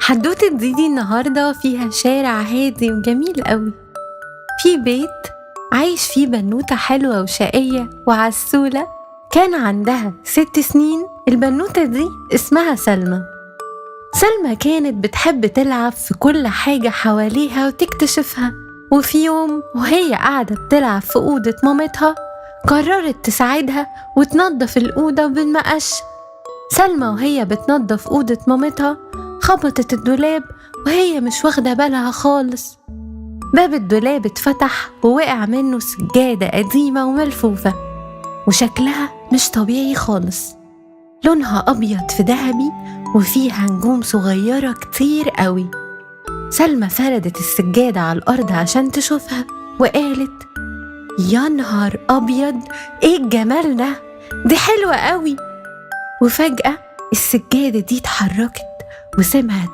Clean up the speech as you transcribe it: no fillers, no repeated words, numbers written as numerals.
حدوتة ديدي النهاردة فيها شارع هادي وجميل قوي. في بيت عايش فيه بنوتة حلوة وشقية وعسولة، كان عندها 6 سنين. البنوتة دي اسمها سلمى. سلمى كانت بتحب تلعب في كل حاجة حواليها وتكتشفها، وفي يوم وهي قاعدة بتلعب في أوضة مامتها قررت تساعدها وتنظف الأوضة بالمقش. سلمى وهي بتنظف أوضة مامتها خبطت الدولاب وهي مش واخدة بالها خالص. باب الدولاب اتفتح ووقع منه سجادة قديمة وملفوفة، وشكلها مش طبيعي خالص. لونها أبيض في ذهبي وفيها نجوم صغيرة كتير قوي. سلمى فردت السجادة على الأرض عشان تشوفها وقالت: يا نهار أبيض، إيه الجمال ده؟ دي حلوة قوي. وفجأة السجادة دي اتحركت وسمعت